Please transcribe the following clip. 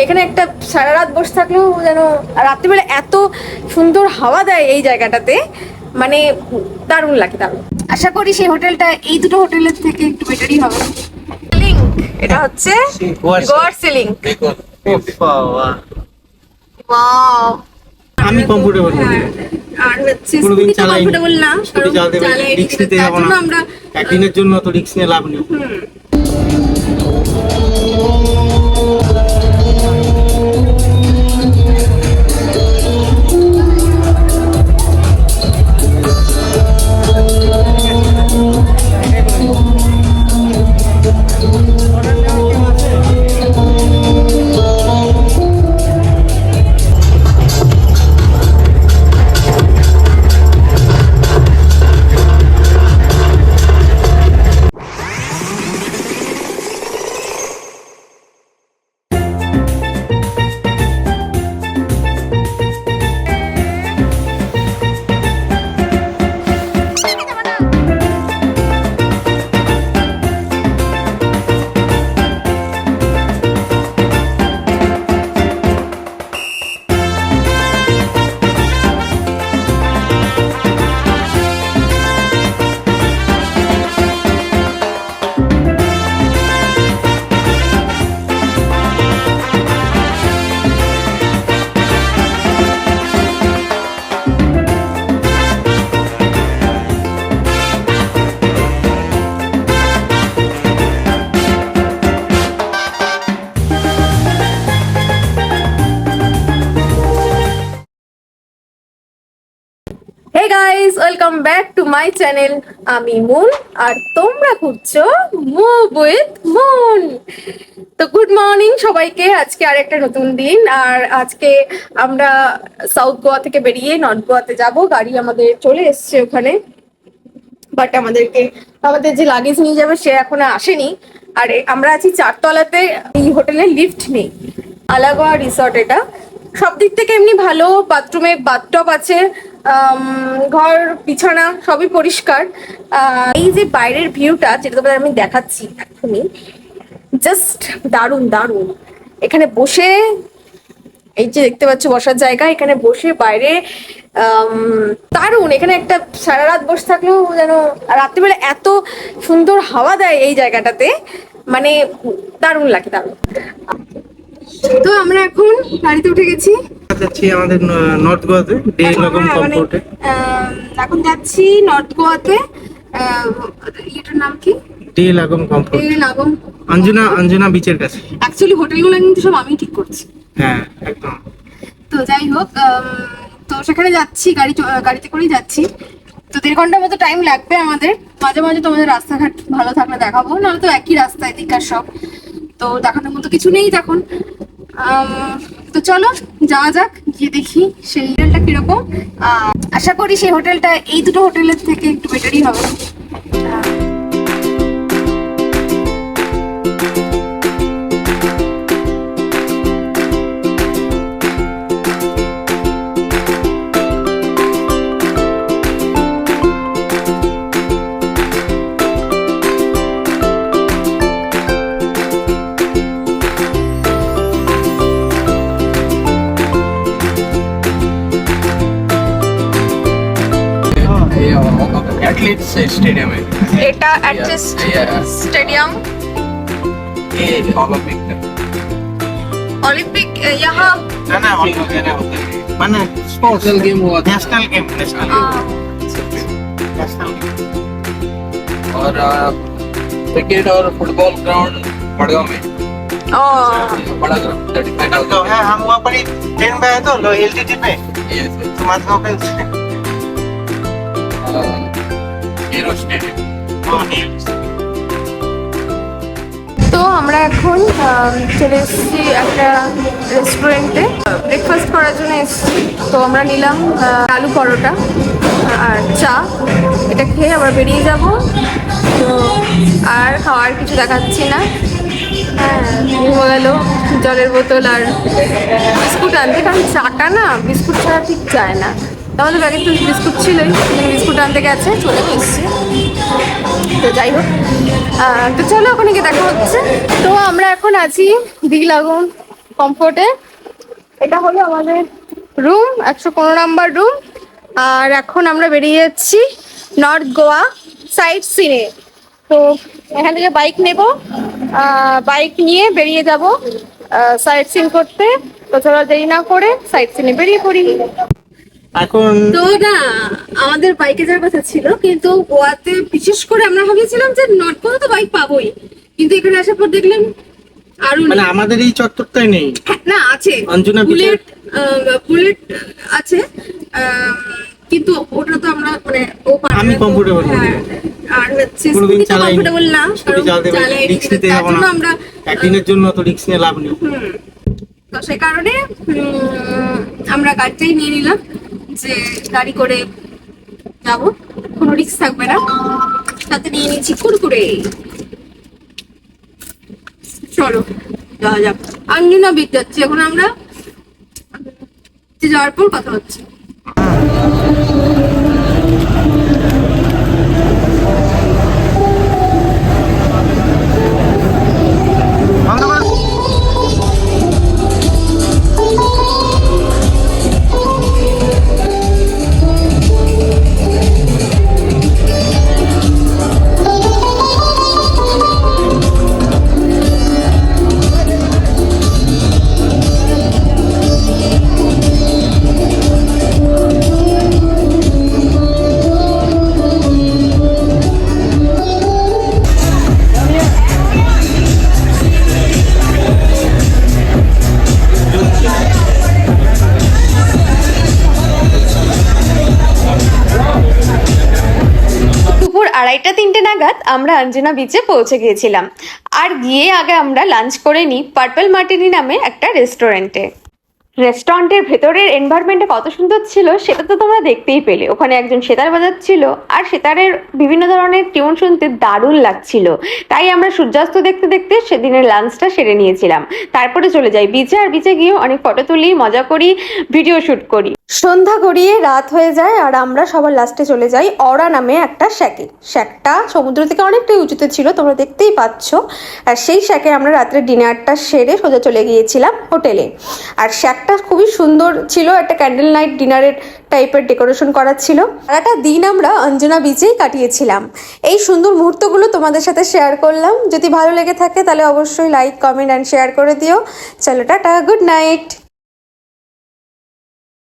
এখানে একটা সারা রাত বসে থাকলেও যেন রাত্রিবেলা এত সুন্দর হাওয়া দেয় এই জায়গাটাতে, মানে দারুণ লাগে দারুণ। আশা করি সেই হোটেলটা এই দুটো হোটেলের থেকে একটু বেটারই হবে। লিঙ্ক এটা হচ্ছে গোয়ার সিলিং। ওয়াও, আমি কমফোর্টেবল না, আর হচ্ছে স্কুটি তো কমফোর্টেবল না, স্কুটি চালাতে রিস্ক নিতে যাব না আমরা, একদিনের জন্য তো রিস্ক নিয়ে লাভ নেই। Hey guys, welcome back to my channel. আমি মুন আর তোমরা ঘুরছো মুভ উইথ মুন। তো গুড মর্নিং সবাইকে, আজকে আরেকটা নতুন দিন। আর আজকে আমরা সাউথ গোয়া থেকে বেরিয়ে নর্থ গোয়াতে যাব। গাড়ি আমাদের চলে এসছে ওখানে, বাট আমাদের যে লাগেজ নিয়ে যাবে সে এখনো আসেনি। আর আমরা আছি 4 তলাতে। এই হোটেলের লিফট নেই। আলাগোয়া রিসর্ট এটা। সব দিক থেকে এমনি ভালো, বাথরুমে বাথটব আছে, ঘর বিছানা সবই পরিষ্কার। এই যে বাইরের ভিউটা যেটা তোমাদের আমি দেখাচ্ছি এখনই, জাস্ট দারুণ দারুণ। এখানে বসে, এই যে দেখতে পাচ্ছ বসার জায়গা, এখানে বসে বাইরে দারুণ। এখানে একটা সারা রাত বসে থাকলেও যেন রাত্রিবেলা এত সুন্দর হাওয়া দেয় এই জায়গাটাতে, মানে দারুণ লাগে দারুণ। তো আমরা এখন গাড়িতে উঠে গেছি, যাচ্ছি আমাদের নর্থ গোয়াতে ডে লাগম কমফোর্টে। এখন যাচ্ছি নর্থ গোয়াতে। এটার নাম কি? ডে লাগম কমফোর্ট, ডে লাগম অঞ্জনা বিচের কাছে। অ্যাকচুয়ালি হোটেলগুলো কিন্তু সব আমি ঠিক করছি। হ্যাঁ একদম। তো যাই হোক, তো সেখানে যাচ্ছি, গাড়িতে করেই যাচ্ছি। তো 1.5 ঘন্টার মতো টাইম লাগবে আমাদের। মাঝে মাঝে তোমাদের রাস্তাঘাট ভালো থাকলে দেখাবো, নাহলে তো একই রাস্তায় দিককার সব, তো দেখানোর মতো কিছু নেই তখন। তো চলো যাওয়া যাক, গিয়ে দেখি সেই হোটেলটা কিরকম। আশা করি সেই হোটেলটা এই দুটো হোটেলের থেকে একটু বেটারই হবে। एथलीट्स स्टेडियम है এটা অ্যাটলিস্ট স্টেডিয়াম ओलंपिक यहाँ না না মানে स्पोर्ट्स गेम हुआ था ন্যাশনাল গেম और क्रिकेट और फुटबॉल ग्राउंड मड़गांव में बड़ा ग्राउंड 35,000 तो है। हम वहाँ पर ही ट्रेन में आए तो एलटीटी पे यस तो माधगांव पे हीरो स्टेडियम। তো আমরা এখন চলে এসেছি একটা রেস্টুরেন্টে, ব্রেকফাস্ট করার জন্য এসেছি। তো আমরা নিলাম আলু পরোটা আর চা। এটা খেয়ে আবার বেরিয়ে যাব। তো আর খাওয়ার কিছু দেখাচ্ছি না। হ্যাঁ, হয়ে গেল জলের বোতল আর বিস্কুট আনতে, কারণ চাটা না বিস্কুট ছাড়া ঠিক যায় না। তাহলে ব্যাগে তো বিস্কুট ছিলই, বিস্কুট আনতে গেছে, চলে এসছে। তো যাই হোক, তো চলো ওখানে গিয়ে দেখা হচ্ছে। তো আমরা এখন আছি ডি লাগম কমফোর্টে। এটা হলো আমাদের রুম, 115 নাম্বার রুম। আর এখন আমরা বেরিয়ে যাচ্ছি নর্থ গোয়া সাইট সিনে। তো এখান থেকে বাইক নেব, বাইক নিয়ে বেরিয়ে যাব সাইট সিন করতে। তো চলো দেরি না করে সাইট সিনে বেরিয়ে পড়ি। এখন তো না, আমাদের বাইকে যাওয়ার কথা ছিল, কিন্তু গোয়াতে বিশেষ করে আমরা ভেবেছিলাম যে নর্থ গোয়াতে তো বাইক পাবোই, কিন্তু এখানে আসার পর দেখলাম আরো মানে আমাদের এই চত্বরটাই নেই। না, আছে অঞ্জনা বুলেট, বুলেট আছে, কিন্তু ওটা তো আমরা মানে ও আমি comfortable নই। আর হচ্ছে কোনোদিন স্কুটি তো চালাইনি। কমফোর্টেবল না, স্কুটি চালাতে পারি, চালাইনি, রিস্ক নিতে তার যাবো জন্য না। আমরা একদিনের জন্য তো রিস্ক নিয়ে লাভ নেই। তো সেই কারণে আমরা গাড়িটাই নিয়ে নিলাম, যে গাড়ি করে যাব, কোনো রিস্ক থাকবে না। সাথে নিয়ে নিচ্ছি কুরকুরে। চলো যাওয়া যাক। অঞ্জনা বিচ যাচ্ছি এখন আমরা, যাওয়ার পর কথা হচ্ছে। দুপুর 2:30-3টে নাগাদ আমরা অঞ্জনা বিচে পৌঁছে গিয়েছিলাম। আর গিয়ে আগে আমরা লাঞ্চ করে নিই পার্পল মার্টিনি নামে একটা রেস্টুরেন্টে। রেস্টুরেন্টের ভেতরের এনভায়রনমেন্টটা কত সুন্দর ছিল সেটা তো তোমরা দেখতেই পেলে। ওখানে একজন সেতার বাজাচ্ছিল, আর সেতারের বিভিন্ন ধরনের টিউন শুনতে দারুণ লাগছিল। তাই আমরা সূর্যাস্ত দেখতে দেখতে সেদিনের লাঞ্চটা সেরে নিয়েছিলাম। তারপরে চলে যাই বিচে, আর বিচে গিয়ে অনেক ফটো তুলি, মজা করি, ভিডিও শুট করি। সন্ধ্যা গড়িয়ে রাত হয়ে যায়, আর আমরা সবার লাস্টে চলে যাই অরা নামে একটা শ্যাকে। শ্যাকটা সমুদ্র থেকে অনেকটাই উঁচুতে ছিল, তোমরা দেখতেই পাচ্ছ। আর সেই শ্যাকে আমরা রাত্রে ডিনারটা সেরে সোজা চলে গিয়েছিলাম হোটেলে। আর শ্যাকটা খুবই সুন্দর ছিল, একটা ক্যান্ডেল নাইট ডিনারের টাইপের ডেকোরেশন করা ছিল। আর একটা দিন আমরা অঞ্জনা বিচেই কাটিয়েছিলাম। এই সুন্দর মুহূর্তগুলো তোমাদের সাথে শেয়ার করলাম। যদি ভালো লেগে থাকে তাহলে অবশ্যই লাইক, কমেন্ট অ্যান্ড শেয়ার করে দিও। চলো টাটা, গুড নাইট।